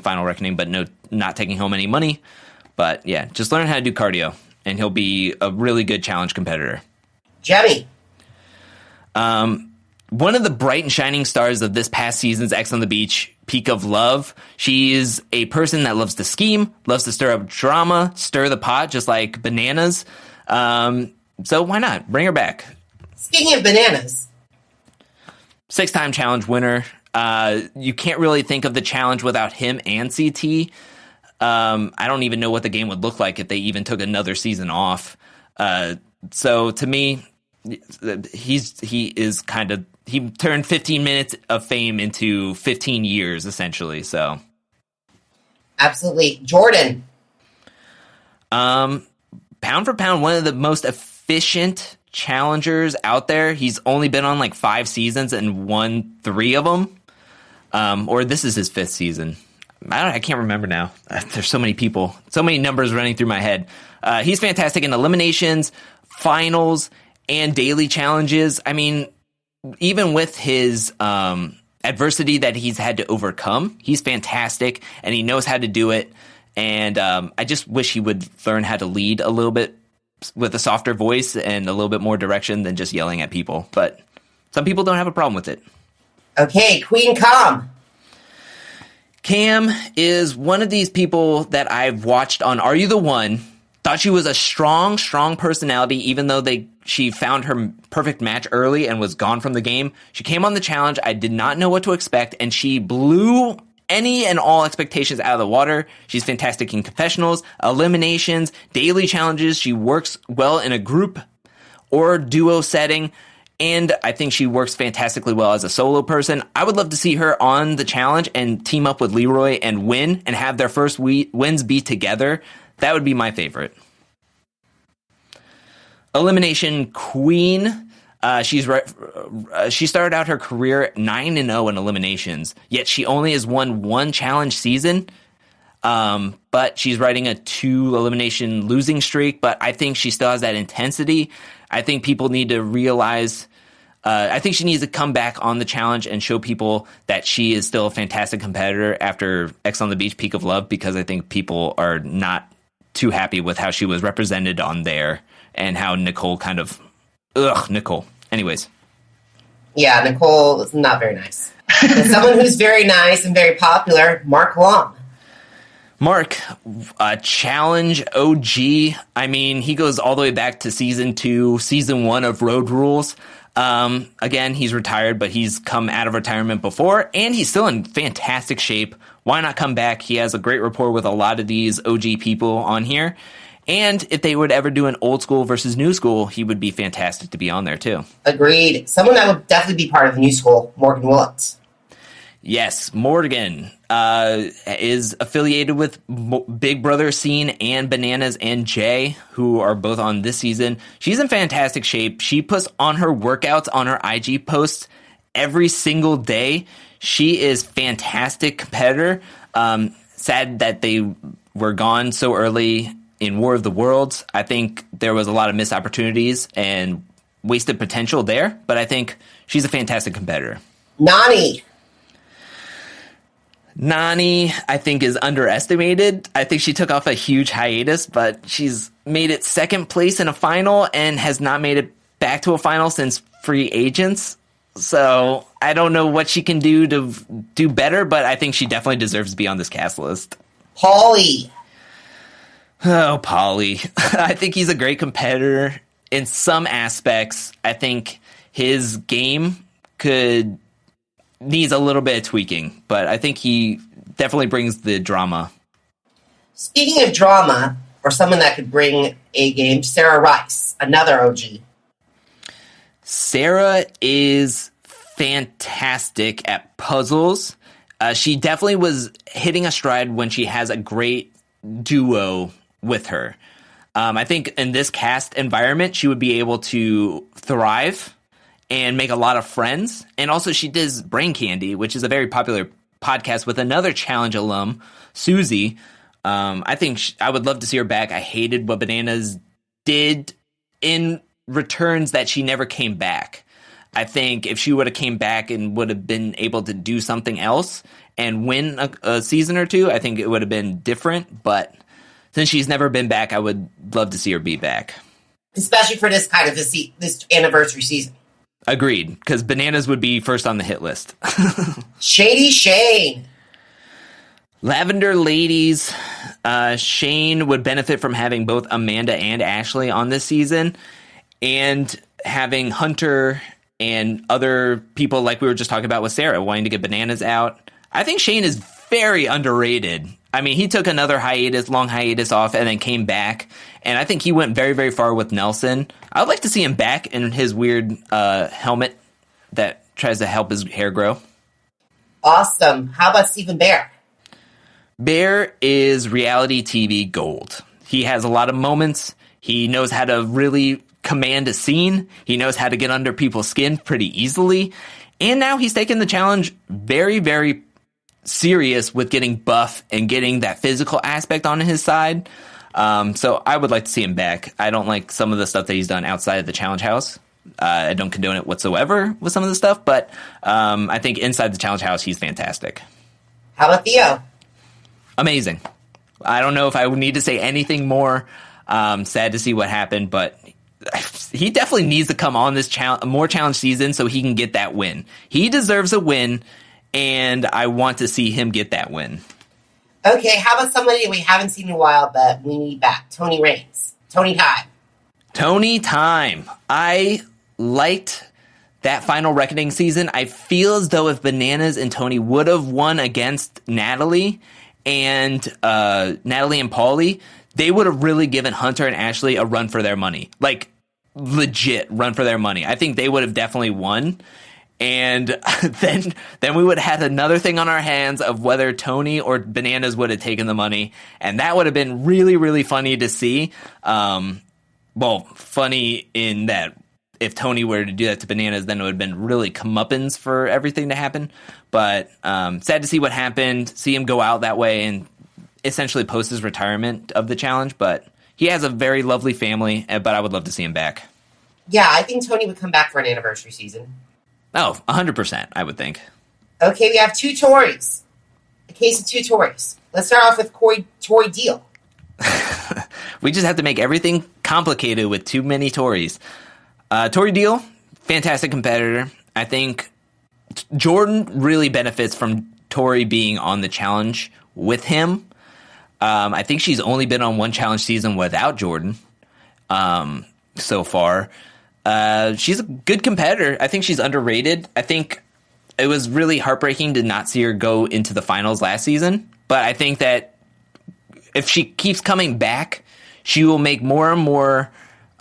Final Reckoning, but no, not taking home any money. But yeah, just learn how to do cardio, and he'll be a really good challenge competitor. Jemmy. One of the bright and shining stars of this past season's X on the Beach, Peak of Love. She is a person that loves to scheme, loves to stir up drama, stir the pot, just like Bananas. So why not? Bring her back. Speaking of Bananas. 6-time challenge winner. You can't really think of the challenge without him and CT. I don't even know what the game would look like if they even took another season off. So to me, he turned 15 minutes of fame into 15 years, essentially. So, absolutely. Jordan. Pound for pound, one of the most efficient challengers out there. He's only been on like 5 seasons and won 3 of them. Or this is his 5th season. I can't remember now. There's so many people, so many numbers running through my head. He's fantastic in eliminations, finals, and daily challenges. I mean, even with his adversity that he's had to overcome, he's fantastic, and he knows how to do it. And I just wish he would learn how to lead a little bit with a softer voice and a little bit more direction than just yelling at people. But some people don't have a problem with it. Okay, Queen Cam. Cam is one of these people that I've watched on Are You the One? Thought she was a strong personality, even though she found her perfect match early and was gone from the game. She came on the challenge. I did not know what to expect, and she blew any and all expectations out of the water. She's fantastic in confessionals, eliminations, daily challenges. She works well in a group or duo setting, and I think she works fantastically well as a solo person. I would love to see her on the challenge and team up with Leroy and win and have their first wins be together. That would be my favorite. Elimination Queen. She started out her career 9-0 in eliminations, yet she only has won 1 challenge season. But she's riding a 2 elimination losing streak. But I think she still has that intensity. I think people need to realize. I think she needs to come back on the challenge and show people that she is still a fantastic competitor after X on the Beach Peak of Love, because I think people are not too happy with how she was represented on there and how Nicole kind of, Nicole. Anyways. Yeah, Nicole is not very nice. But someone who's very nice and very popular, Mark Long. Mark, challenge OG. I mean, he goes all the way back to season 1 of Road Rules. Again, he's retired, but he's come out of retirement before, and he's still in fantastic shape. Why not come back? He has a great rapport with a lot of these OG people on here. And if they would ever do an old school versus new school, he would be fantastic to be on there too. Agreed. Someone that would definitely be part of the new school, Morgan Willits. Yes, Morgan is affiliated with Big Brother Scene and Bananas and Jay, who are both on this season. She's in fantastic shape. She puts on her workouts on her IG posts every single day. She is fantastic competitor. Sad that they were gone so early in War of the Worlds. I think there was a lot of missed opportunities and wasted potential there, but I think she's a fantastic competitor. Nani, I think, is underestimated. I think she took off a huge hiatus, but she's made it 2nd place in a final and has not made it back to a final since Free Agents. So I don't know what she can do to do better, but I think she definitely deserves to be on this cast list. Paulie. Oh, Paulie. I think he's a great competitor in some aspects. I think his game needs a little bit of tweaking, but I think he definitely brings the drama. Speaking of drama, or someone that could bring a game, Sarah Rice, another OG. Sarah is fantastic at puzzles. She definitely was hitting a stride when she has a great duo with her. I think in this cast environment, she would be able to thrive and make a lot of friends. And also she does Brain Candy, which is a very popular podcast with another challenge alum, Susie. I think I would love to see her back. I hated what Bananas did in returns that she never came back. I think if she would have came back and would have been able to do something else and win a season or two, I think it would have been different. But since she's never been back, I would love to see her be back. Especially for this kind of this anniversary season. Agreed, because Bananas would be first on the hit list. Shady Shane. Lavender Ladies. Shane would benefit from having both Amanda and Ashley on this season, and having Hunter and other people like we were just talking about with Sarah wanting to get Bananas out. I think Shane is very underrated. I mean, he took another long hiatus off and then came back. And I think he went very, very far with Nelson. I would like to see him back in his weird helmet that tries to help his hair grow. Awesome. How about Stephen Bear? Bear is reality TV gold. He has a lot of moments. He knows how to really command a scene. He knows how to get under people's skin pretty easily. And now he's taken the challenge very, very serious with getting buff and getting that physical aspect on his side. So I would like to see him back. I don't like some of the stuff that he's done outside of the challenge house. I don't condone it whatsoever with some of the stuff, but I think inside the challenge house, he's fantastic. How about Theo? Amazing. I don't know if I would need to say anything more. Sad to see what happened, but he definitely needs to come on this more challenge season so he can get that win. He deserves a win, and I want to see him get that win. Okay, how about somebody we haven't seen in a while, but we need back? Tony Reigns. Tony Time. Tony Time. I liked that final Reckoning season. I feel as though if Bananas and Tony would have won against Natalie and Paulie, they would have really given Hunter and Ashley a run for their money. Like, legit run for their money. I think they would have definitely won. And then we would have had another thing on our hands of whether Tony or Bananas would have taken the money. And that would have been really, really funny to see. Funny in that if Tony were to do that to Bananas, then it would have been really comeuppance for everything to happen. But sad to see what happened, see him go out that way and essentially post his retirement of the challenge. But he has a very lovely family, but I would love to see him back. Yeah, I think Tony would come back for an anniversary season. Oh, 100%, I would think. Okay, we have two Tories. A case of two Tories. Let's start off with Tory Deal. We just have to make everything complicated with too many Tories. Tory Deal, fantastic competitor. I think Jordan really benefits from Tory being on the challenge with him. I think she's only been on one challenge season without Jordan so far. She's a good competitor. I think she's underrated. I think it was really heartbreaking to not see her go into the finals last season. But I think that if she keeps coming back, she will make more and more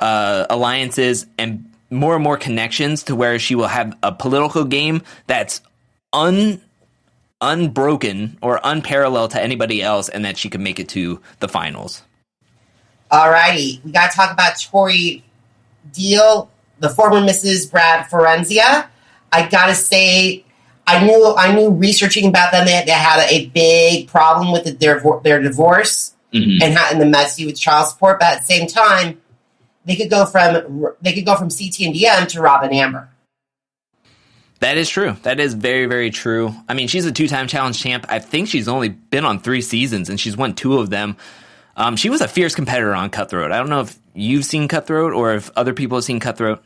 alliances and more connections to where she will have a political game that's unbroken or unparalleled to anybody else, and that she can make it to the finals. All righty. We got to talk about Tory Deal, the former Mrs. Brad Forenzia. I got to say, I knew researching about them, they had a big problem with their divorce and the messy with child support, but at the same time, they could go from CT and DM to Rob and Amber. That is true. That is very, very true. I mean, she's a 2-time challenge champ. I think she's only been on 3 seasons, and she's won 2 of them. She was a fierce competitor on Cutthroat. I don't know if you've seen Cutthroat or if other people have seen Cutthroat.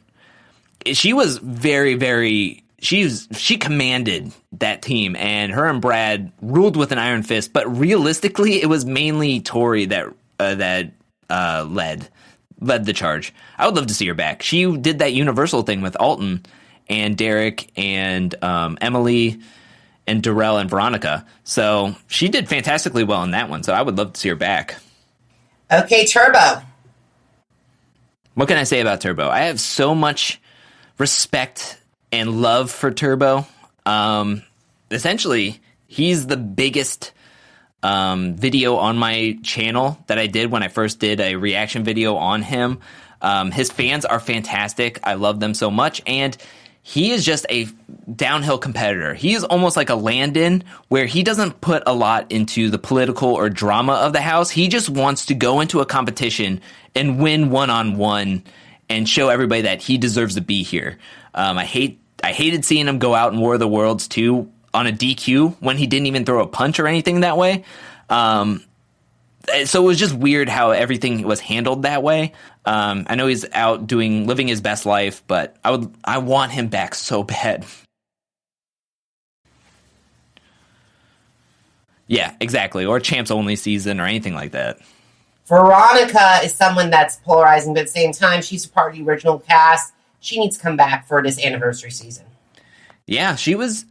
She was very, very... She commanded that team, and her and Brad ruled with an iron fist. But realistically, it was mainly Tori that led the charge. I would love to see her back. She did that Universal thing with Alton and Derek and Emily and Darrell and Veronica. So she did fantastically well in that one. So I would love to see her back. Okay, Turbo. What can I say about Turbo? I have so much respect and love for Turbo. Essentially, he's the biggest video on my channel that I did when I first did a reaction video on him. His fans are fantastic. I love them so much. And he is just a downhill competitor. He is almost like a Landon, where he doesn't put a lot into the political or drama of the house. He just wants to go into a competition and win one-on-one and show everybody that he deserves to be here. I hated seeing him go out in War of the Worlds too. on a DQ when he didn't even throw a punch or anything that way. So it was just weird how everything was handled that way. I know he's out living his best life, but I want him back so bad. Yeah, exactly. Or champs only season or anything like that. Veronica is someone that's polarizing, but at the same time, she's a part of the original cast. She needs to come back for this anniversary season. Yeah, she was.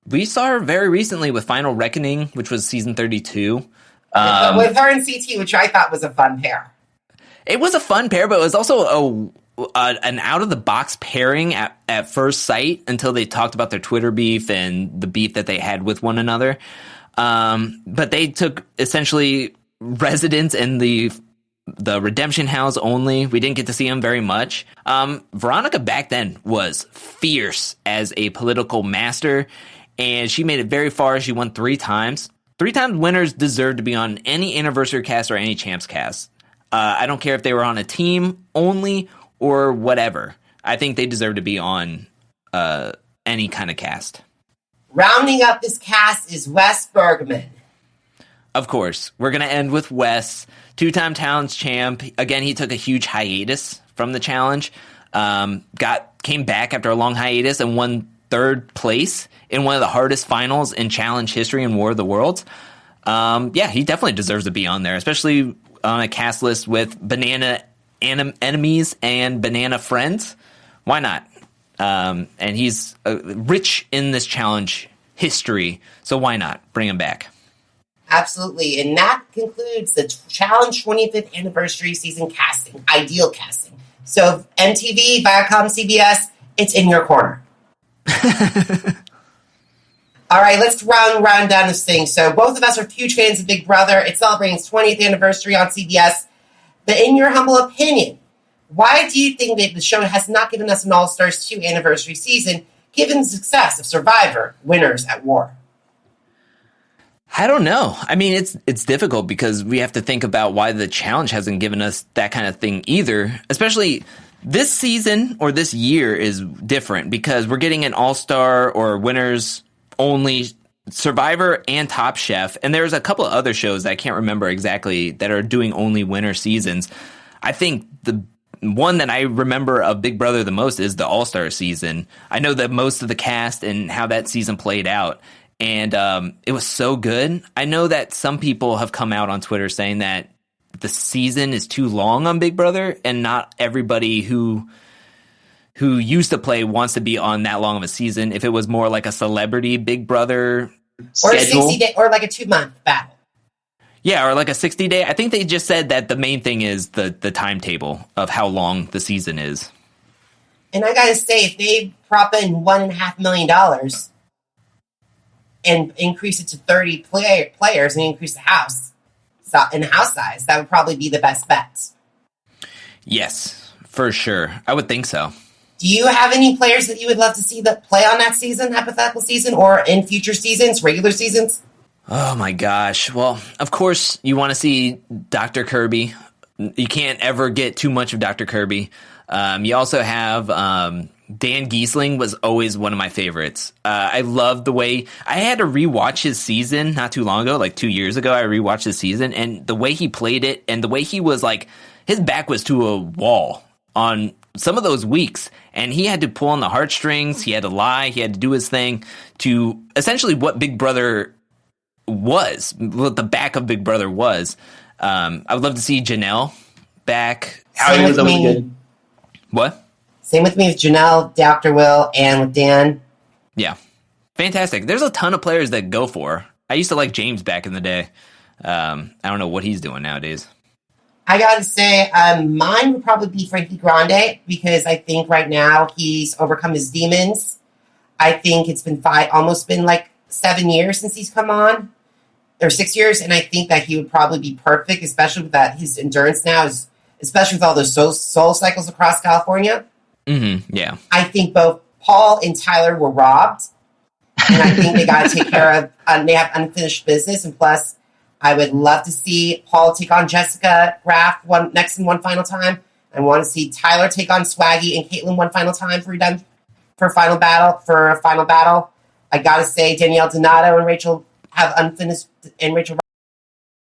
We saw her very recently with Final Reckoning, which was season 32. With her and CT, which I thought was a fun pair. It was a fun pair, but it was also an out-of-the-box pairing at first sight until they talked about their Twitter beef and the beef that they had with one another. But they took essentially residence in the Redemption House only. We didn't get to see them very much. Veronica back then was fierce as a political master, and she made it very far. She won 3 times. 3-time winners deserve to be on any anniversary cast or any champs cast. I don't care if they were on a team only or whatever. I think they deserve to be on any kind of cast. Rounding up this cast is Wes Bergman. Of course. We're going to end with Wes, 2-time Towns champ. Again, he took a huge hiatus from the challenge. Came back after a long hiatus and won 3rd place in one of the hardest finals in challenge history in War of the Worlds. He definitely deserves to be on there, especially on a cast list with Banana enemies and Banana friends. Why not? And he's rich in this challenge history, so why not bring him back? Absolutely. And that concludes the Challenge 25th Anniversary Season casting, ideal casting. So MTV, Viacom, CBS, it's in your corner. All right, let's round down this thing. So both of us are huge fans of Big Brother. It's celebrating its 20th anniversary on CBS. But in your humble opinion, why do you think that the show has not given us an All-Stars 2 anniversary season, given the success of Survivor, Winners at War? I don't know. I mean, it's difficult because we have to think about why the challenge hasn't given us that kind of thing either. Especially this season or this year is different because we're getting an All-Star or Winners only Survivor and Top Chef. And there's a couple of other shows that I can't remember exactly that are doing only winner seasons. I think the one that I remember of Big Brother the most is the All-Star season. I know that most of the cast and how that season played out. And it was so good. I know that some people have come out on Twitter saying that the season is too long on Big Brother, and not everybody who used to play wants to be on that long of a season. If it was more like a celebrity Big Brother or schedule, a 60-day, or like a 2-month battle. Yeah, or like a 60-day. I think they just said that the main thing is the timetable of how long the season is. And I gotta say, if they prop in $1.5 million and increase it to 30 players and increase the house size, that would probably be the best bet. Yes, for sure. I would think so. Do you have any players that you would love to see that play on that season, hypothetical season, or in future seasons, regular seasons? Oh my gosh. Well, of course you want to see Dr. Kirby. You can't ever get too much of Dr. Kirby. You also have Dan Giesling was always one of my favorites. I love the way I had to rewatch his season not too long ago, like 2 years ago. I rewatched his season, and the way he played it and the way he was like, his back was to a wall on some of those weeks, and he had to pull on the heartstrings. He had to lie. He had to do his thing to essentially what Big Brother was, what the back of Big Brother was. I would love to see Janelle back. Same with me. What? Same with me with Janelle, Dr. Will, and with Dan. Yeah. Fantastic. There's a ton of players that go for. I used to like James back in the day. I don't know what he's doing nowadays. I gotta say, mine would probably be Frankie Grande, because I think right now he's overcome his demons. I think it's been almost been like 7 years since he's come on, or 6 years, and I think that he would probably be perfect, especially with that his endurance now is, especially with all those soul cycles across California. Mm-hmm. Yeah. I think both Paul and Tyler were robbed, and I think they got to take care of. They have unfinished business, and plus, I would love to see Paul take on Jessica Graff one final time. I want to see Tyler take on Swaggy and Caitlyn one final time for a final battle. I gotta say Danielle Donato and Rachel have unfinished, and Rachel